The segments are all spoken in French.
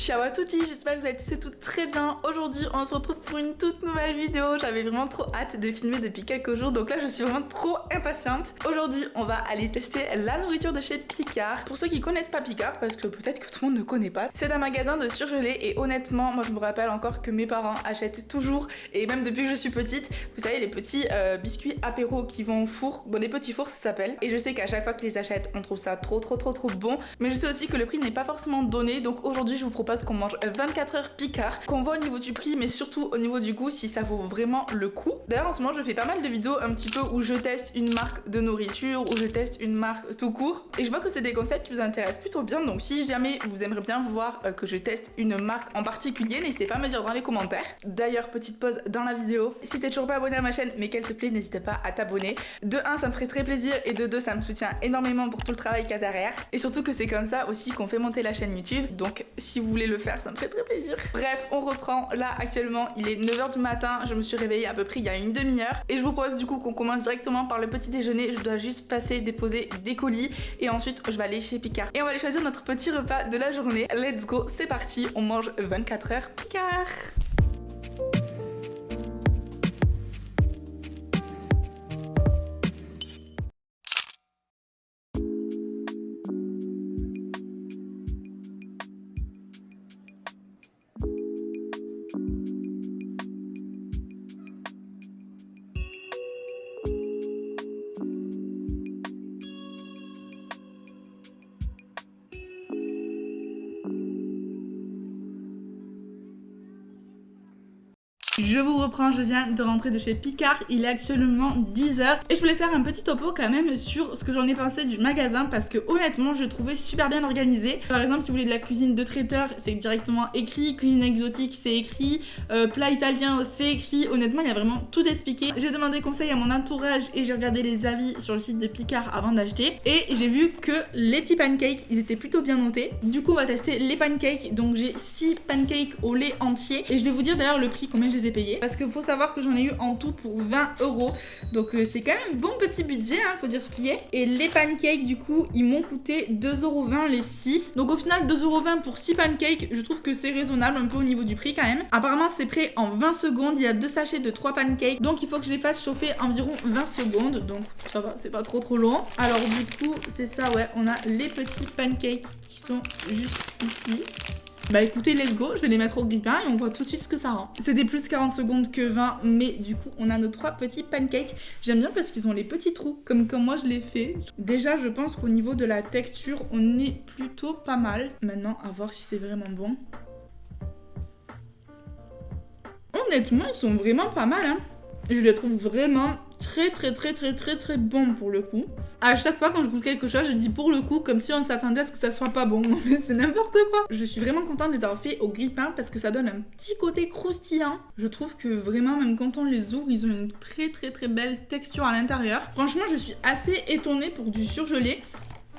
Ciao à tutti, j'espère que vous allez tous et toutes très bien. Aujourd'hui on se retrouve pour une toute nouvelle vidéo. J'avais vraiment trop hâte de filmer depuis quelques jours, donc là je suis vraiment trop impatiente. Aujourd'hui on va aller tester la nourriture de chez Picard. Pour ceux qui connaissent pas Picard, parce que peut-être que tout le monde ne connaît pas, c'est un magasin de surgelés et honnêtement moi je me rappelle encore que mes parents achètent toujours, et même depuis que je suis petite, vous savez les petits biscuits apéro qui vont au four, bon des petits fours ça s'appelle, et je sais qu'à chaque fois qu'ils les achètent on trouve ça trop bon, mais je sais aussi que le prix n'est pas forcément donné, donc aujourd'hui je vous propose qu'on mange 24 heures Picard, qu'on voit au niveau du prix mais surtout au niveau du goût si ça vaut vraiment le coup. D'ailleurs en ce moment je fais pas mal de vidéos un petit peu où je teste une marque de nourriture, où je teste une marque tout court, et je vois que c'est des concepts qui vous intéressent plutôt bien, donc si jamais vous aimeriez bien voir que je teste une marque en particulier, n'hésitez pas à me dire dans les commentaires. D'ailleurs petite pause dans la vidéo, si t'es toujours pas abonné à ma chaîne mais qu'elle te plaît, n'hésite pas à t'abonner. De 1 ça me ferait très plaisir, et de 2 ça me soutient énormément pour tout le travail qu'il y a derrière, et surtout que c'est comme ça aussi qu'on fait monter la chaîne YouTube, donc si vous voulez le faire ça me ferait très plaisir. Bref, on reprend. Là actuellement il est 9 h du matin, je me suis réveillée à peu près il y a une demi-heure, et je vous propose du coup qu'on commence directement par le petit déjeuner. Je dois juste passer déposer des colis et ensuite je vais aller chez Picard et on va aller choisir notre petit repas de la journée. Let's go, c'est parti, on mange 24 heures Picard. Je vous reprends, je viens de rentrer de chez Picard, il est actuellement 10 h et je voulais faire un petit topo quand même sur ce que j'en ai pensé du magasin, parce que honnêtement je le trouvais super bien organisé. Par exemple si vous voulez de la cuisine de traiteur, c'est directement écrit, cuisine exotique c'est écrit, plat italien c'est écrit, honnêtement il y a vraiment tout expliqué. J'ai demandé conseil à mon entourage et j'ai regardé les avis sur le site de Picard avant d'acheter, et j'ai vu que les petits pancakes ils étaient plutôt bien notés. Du coup on va tester les pancakes, donc j'ai 6 pancakes au lait entier et je vais vous dire d'ailleurs le prix, combien je les ai payés, parce qu'il faut savoir que j'en ai eu en tout pour 20 €, donc c'est quand même bon petit budget, hein, faut dire ce qui est. Et les pancakes du coup ils m'ont coûté 2,20 € les 6, donc au final 2,20 € pour 6 pancakes, je trouve que c'est raisonnable un peu au niveau du prix quand même. Apparemment c'est prêt en 20 secondes, il y a 2 sachets de 3 pancakes, donc il faut que je les fasse chauffer environ 20 secondes, donc ça va, c'est pas trop long. Alors du coup c'est ça, ouais, on a les petits pancakes qui sont juste ici. Bah écoutez, let's go, je vais les mettre au grille-pain et on voit tout de suite ce que ça rend. C'était plus 40 secondes que 20, mais du coup on a nos 3 petits pancakes. J'aime bien parce qu'ils ont les petits trous, comme quand moi je les fais. Déjà je pense qu'au niveau de la texture, on est plutôt pas mal. Maintenant, à voir si c'est vraiment bon. Honnêtement, ils sont vraiment pas mal, hein. Je les trouve vraiment très bon pour le coup. À chaque fois quand je goûte quelque chose, je dis pour le coup, comme si on s'attendait à ce que ça soit pas bon. Non mais c'est n'importe quoi. Je suis vraiment contente de les avoir fait au grille-pain parce que ça donne un petit côté croustillant. Je trouve que vraiment, même quand on les ouvre, ils ont une très belle texture à l'intérieur. Franchement, je suis assez étonnée pour du surgelé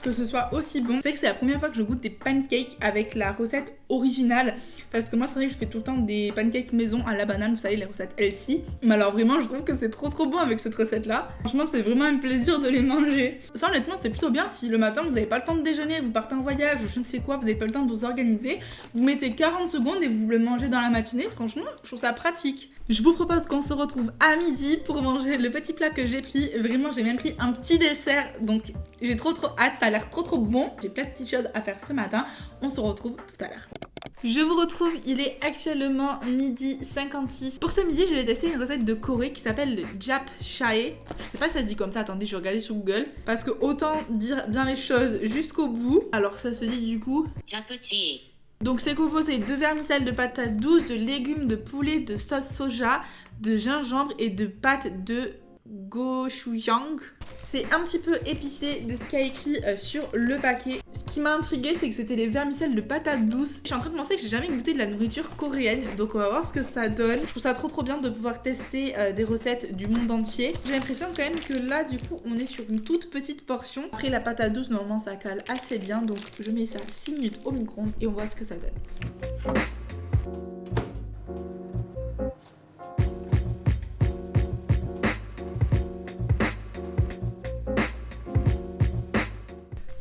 que ce soit aussi bon. C'est vrai que c'est la première fois que je goûte des pancakes avec la recette originale, parce que moi c'est vrai que je fais tout le temps des pancakes maison à la banane, vous savez les recettes healthy, mais alors vraiment je trouve que c'est trop bon avec cette recette là. Franchement c'est vraiment un plaisir de les manger. Ça honnêtement c'est plutôt bien si le matin vous n'avez pas le temps de déjeuner, vous partez en voyage ou je ne sais quoi, vous n'avez pas le temps de vous organiser, vous mettez 40 secondes et vous le mangez dans la matinée. Franchement je trouve ça pratique. Je vous propose qu'on se retrouve à midi pour manger le petit plat que j'ai pris. Vraiment j'ai même pris un petit dessert, donc j'ai trop hâte, ça a l'air trop bon. J'ai plein de petites choses à faire ce matin, on se retrouve tout à l'heure. Je vous retrouve, il est actuellement midi 56. Pour ce midi, je vais tester une recette de Corée qui s'appelle le japchae. Je sais pas si ça se dit comme ça, attendez, je vais regarder sur Google. Parce que autant dire bien les choses jusqu'au bout. Alors ça se dit du coup japchae. Donc c'est composé de vermicelle, de patates douces, de légumes, de poulet, de sauce soja, de gingembre et de pâtes de gochujang. C'est un petit peu épicé de ce qu'il y a écrit sur le paquet. Ce qui m'a intriguée, c'est que c'était des vermicelles de patates douces. Je suis en train de penser que j'ai jamais goûté de la nourriture coréenne, donc on va voir ce que ça donne. Je trouve ça trop bien de pouvoir tester des recettes du monde entier. J'ai l'impression quand même que là, du coup, on est sur une toute petite portion. Après, la patate douce, normalement, ça cale assez bien, donc je mets ça 6 minutes au micro-ondes et on voit ce que ça donne.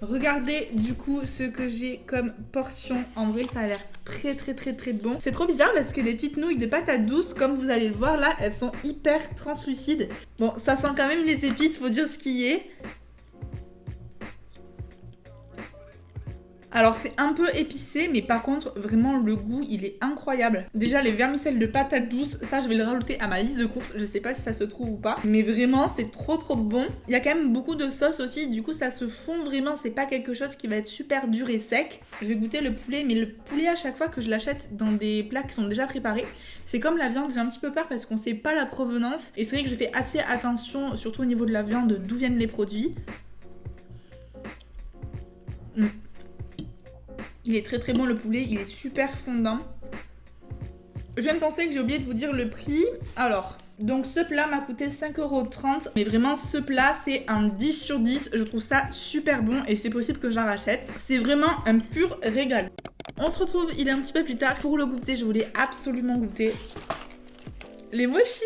Regardez du coup ce que j'ai comme portion. En vrai, ça a l'air très bon. C'est trop bizarre parce que les petites nouilles de patates douces, comme vous allez le voir là, elles sont hyper translucides. Bon, ça sent quand même les épices, faut dire ce qui est. Alors c'est un peu épicé, mais par contre vraiment le goût il est incroyable. Déjà les vermicelles de patates douces, ça je vais le rajouter à ma liste de courses. Je sais pas si ça se trouve ou pas, mais vraiment c'est trop bon. Il y a quand même beaucoup de sauce aussi, du coup ça se fond vraiment. C'est pas quelque chose qui va être super dur et sec. Je vais goûter le poulet, mais le poulet à chaque fois que je l'achète dans des plats qui sont déjà préparés, c'est comme la viande, j'ai un petit peu peur parce qu'on sait pas la provenance. Et c'est vrai que je fais assez attention, surtout au niveau de la viande, d'où viennent les produits. Il est très bon le poulet, il est super fondant. Je viens de penser que j'ai oublié de vous dire le prix. Alors, donc ce plat m'a coûté 5,30 €. Mais vraiment, ce plat, c'est un 10 sur 10. Je trouve ça super bon et c'est possible que j'en rachète. C'est vraiment un pur régal. On se retrouve, il est un petit peu plus tard. Pour le goûter, je voulais absolument goûter les mochis.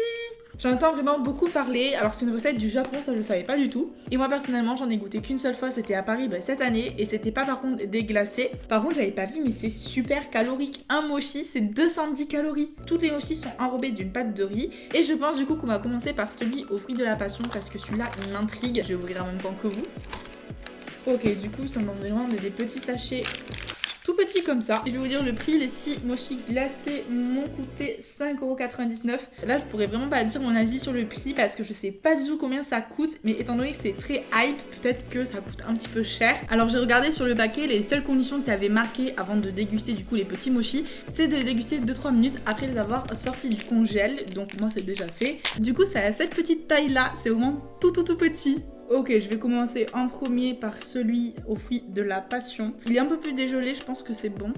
J'en entends vraiment beaucoup parler. Alors c'est une recette du Japon, ça je ne savais pas du tout. Et moi personnellement j'en ai goûté qu'une seule fois, c'était à Paris cette année. Et c'était pas par contre des glacés. Par contre j'avais pas vu, mais c'est super calorique. Un mochi c'est 210 calories. Toutes les mochis sont enrobées d'une pâte de riz. Et je pense du coup qu'on va commencer par celui aux fruits de la passion, parce que celui-là il m'intrigue. Je vais ouvrir en même temps que vous. Ok, du coup ça me donne vraiment des petits sachets tout petit comme ça. Je vais vous dire le prix, les 6 mochis glacés m'ont coûté 5,99 €. Là je pourrais vraiment pas dire mon avis sur le prix parce que je sais pas du tout combien ça coûte, mais étant donné que c'est très hype, peut-être que ça coûte un petit peu cher. Alors j'ai regardé sur le paquet, les seules conditions qu'il y avait marquées avant de déguster du coup les petits mochis, c'est de les déguster 2-3 minutes après les avoir sortis du congèle. Donc moi c'est déjà fait. Du coup ça a cette petite taille là, c'est vraiment tout petit. Ok, je vais commencer en premier par celui aux fruits de la passion. Il est un peu plus dégelé, je pense que c'est bon.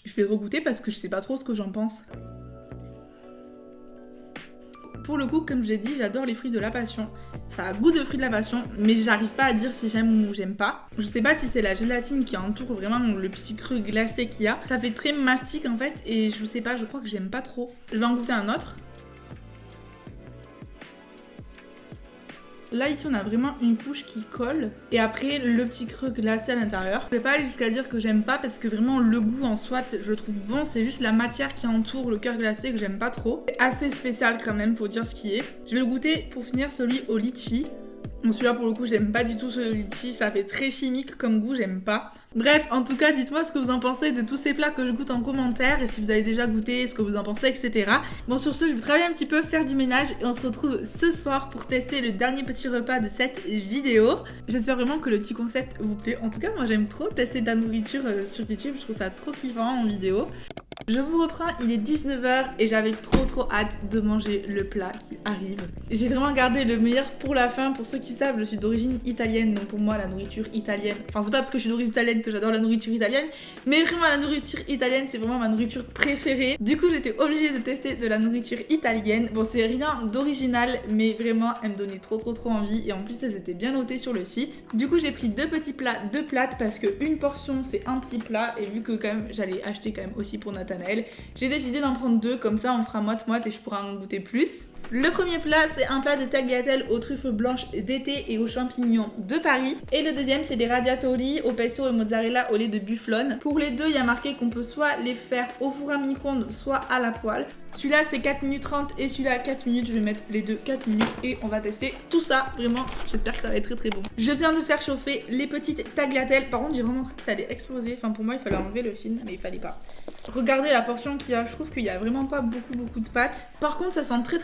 Je vais regoûter parce que je sais pas trop ce que j'en pense. Pour le coup, comme je l'ai dit, j'adore les fruits de la passion. Ça a goût de fruits de la passion, mais j'arrive pas à dire si j'aime ou j'aime pas. Je sais pas si c'est la gélatine qui entoure vraiment le petit creux glacé qu'il y a. Ça fait très mastic en fait, et je sais pas, je crois que j'aime pas trop. Je vais en goûter un autre. Là ici on a vraiment une couche qui colle et après le petit creux glacé à l'intérieur. Je vais pas aller jusqu'à dire que j'aime pas parce que vraiment le goût en soi je le trouve bon, c'est juste la matière qui entoure le cœur glacé que j'aime pas trop. C'est assez spécial quand même, faut dire ce qui est. Je vais le goûter pour finir celui au litchi. Bon celui-là pour le coup j'aime pas du tout ce litchi, ça fait très chimique comme goût, j'aime pas. Bref, en tout cas, dites-moi ce que vous en pensez de tous ces plats que je goûte en commentaire et si vous avez déjà goûté, ce que vous en pensez, etc. Bon, sur ce, je vais travailler un petit peu, faire du ménage et on se retrouve ce soir pour tester le dernier petit repas de cette vidéo. J'espère vraiment que le petit concept vous plaît. En tout cas, moi j'aime trop tester de la nourriture sur YouTube, je trouve ça trop kiffant en vidéo. Je vous reprends, il est 19 h et j'avais trop hâte de manger le plat qui arrive. J'ai vraiment gardé le meilleur pour la fin. Pour ceux qui savent, je suis d'origine italienne, donc pour moi la nourriture italienne, enfin c'est pas parce que je suis d'origine italienne que j'adore la nourriture italienne, mais vraiment la nourriture italienne c'est vraiment ma nourriture préférée. Du coup j'étais obligée de tester de la nourriture italienne. Bon c'est rien d'original, mais vraiment elle me donnait trop envie et en plus elles étaient bien notées sur le site. Du coup j'ai pris 2 petits plats, 2 plates parce que une portion c'est un petit plat et vu que quand même j'allais acheter quand même aussi pour Nathanaël, j'ai décidé d'en prendre 2, comme ça on fera moite-moite et je pourrai en goûter plus. Le premier plat, c'est un plat de tagliatelle aux truffes blanches d'été et aux champignons de Paris. Et le deuxième, c'est des radiatori au pesto et mozzarella au lait de bufflone. Pour les deux, il y a marqué qu'on peut soit les faire au four à micro-ondes, soit à la poêle. Celui-là, c'est 4 minutes 30 et celui-là, 4 minutes. Je vais mettre les deux 4 minutes et on va tester tout ça. Vraiment, j'espère que ça va être très bon. Je viens de faire chauffer les petites tagliatelles. Par contre, j'ai vraiment cru que ça allait exploser. Enfin, pour moi, il fallait enlever le film, mais il fallait pas. Regardez la portion qu'il y a. Je trouve qu'il y a vraiment pas beaucoup de pâtes. Par contre, ça sent très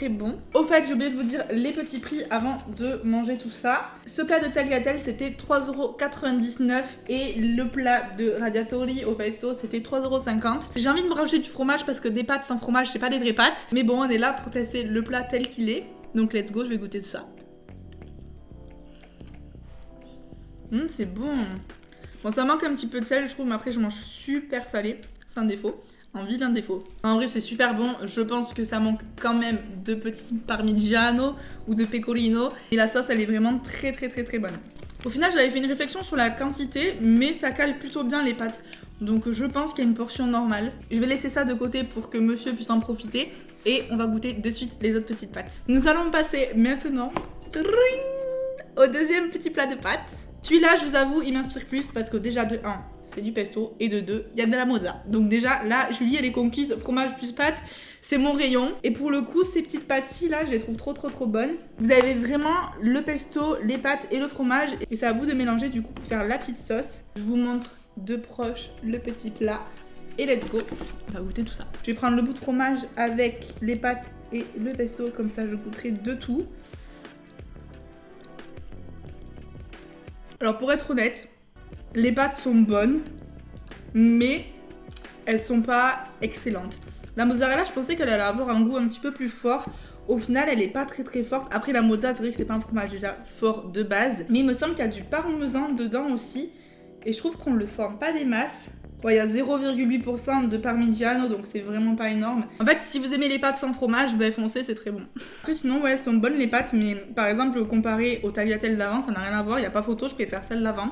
bon. Au fait, j'ai oublié de vous dire les petits prix avant de manger tout ça. Ce plat de tagliatelle, c'était 3,99 € et le plat de radiatori au pesto, c'était 3,50 €. J'ai envie de me rajouter du fromage parce que des pâtes sans fromage, c'est pas des vraies pâtes. Mais bon, on est là pour tester le plat tel qu'il est. Donc let's go, je vais goûter tout ça. C'est bon. Bon, ça manque un petit peu de sel, je trouve, mais après, je mange super salé. C'est un défaut. Un vilain défaut. En vrai, c'est super bon. Je pense que ça manque quand même de petits parmigiano ou de pecorino. Et la sauce, elle est vraiment très bonne. Au final, j'avais fait une réflexion sur la quantité, mais ça cale plutôt bien les pâtes. Donc je pense qu'il y a une portion normale. Je vais laisser ça de côté pour que monsieur puisse en profiter. Et on va goûter de suite les autres petites pâtes. Nous allons passer maintenant au deuxième petit plat de pâtes. Celui-là, je vous avoue, il m'inspire plus parce que déjà de 1, c'est du pesto et de 2, il y a de la mozza. Donc déjà, là, Julie, elle est conquise, fromage plus pâtes, c'est mon rayon. Et pour le coup, ces petites pâtes-ci, là, je les trouve trop bonnes. Vous avez vraiment le pesto, les pâtes et le fromage. Et c'est à vous de mélanger du coup pour faire la petite sauce. Je vous montre de proche le petit plat. Et let's go, on va goûter tout ça. Je vais prendre le bout de fromage avec les pâtes et le pesto, comme ça je goûterai de tout. Alors pour être honnête, les pâtes sont bonnes, mais elles sont pas excellentes. La mozzarella, je pensais qu'elle allait avoir un goût un petit peu plus fort. Au final, elle est pas très forte. Après, la mozza, c'est vrai que c'est pas un fromage déjà fort de base. Mais il me semble qu'il y a du parmesan dedans aussi. Et je trouve qu'on le sent pas des masses. Ouais, il y a 0,8% de parmigiano, donc c'est vraiment pas énorme. En fait, si vous aimez les pâtes sans fromage, ben foncez, c'est très bon. Après, sinon, ouais, elles sont bonnes les pâtes, mais par exemple, comparé aux tagliatelles d'avant, ça n'a rien à voir. Il n'y a pas photo, je préfère celle d'avant.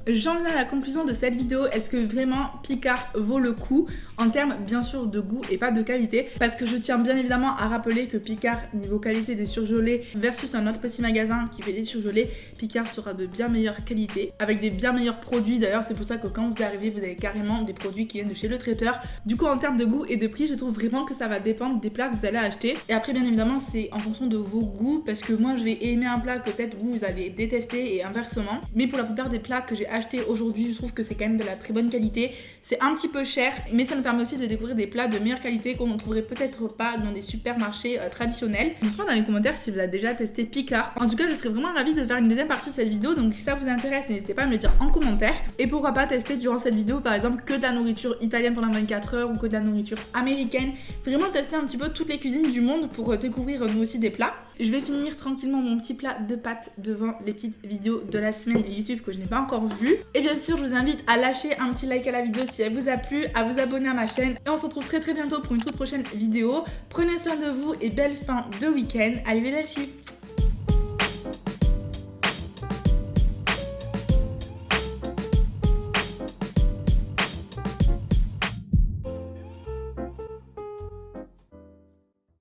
J'en viens à la conclusion de cette vidéo. Est-ce que vraiment Picard vaut le coup en termes bien sûr de goût et pas de qualité? Parce que je tiens bien évidemment à rappeler que Picard, niveau qualité des surgelés versus un autre petit magasin qui fait des surgelés, Picard sera de bien meilleure qualité avec des bien meilleurs produits. D'ailleurs, c'est pour ça que quand vous arrivez, vous avez carrément des produits qui viennent de chez le traiteur. Du coup, en termes de goût et de prix, je trouve vraiment que ça va dépendre des plats que vous allez acheter. Et après, bien évidemment, c'est en fonction de vos goûts parce que moi, je vais aimer un plat que peut-être vous allez détester et inversement. Mais pour la plupart des plats que j'ai acheté aujourd'hui, je trouve que c'est quand même de la très bonne qualité. C'est un petit peu cher, mais ça nous permet aussi de découvrir des plats de meilleure qualité qu'on ne trouverait peut-être pas dans des supermarchés traditionnels. Dites-moi dans les commentaires si vous avez déjà testé Picard. En tout cas, je serais vraiment ravie de faire une deuxième partie de cette vidéo, donc si ça vous intéresse, n'hésitez pas à me le dire en commentaire. Et pourquoi pas tester durant cette vidéo, par exemple, que de la nourriture italienne pendant 24 heures ou que de la nourriture américaine. Vraiment tester un petit peu toutes les cuisines du monde pour découvrir nous aussi des plats. Je vais finir tranquillement mon petit plat de pâtes devant les petites vidéos de la semaine YouTube que je n'ai pas encore vues. Et bien sûr, je vous invite à lâcher un petit like à la vidéo si elle vous a plu, à vous abonner à ma chaîne. Et on se retrouve très bientôt pour une toute prochaine vidéo. Prenez soin de vous et belle fin de week-end. Arrivederci!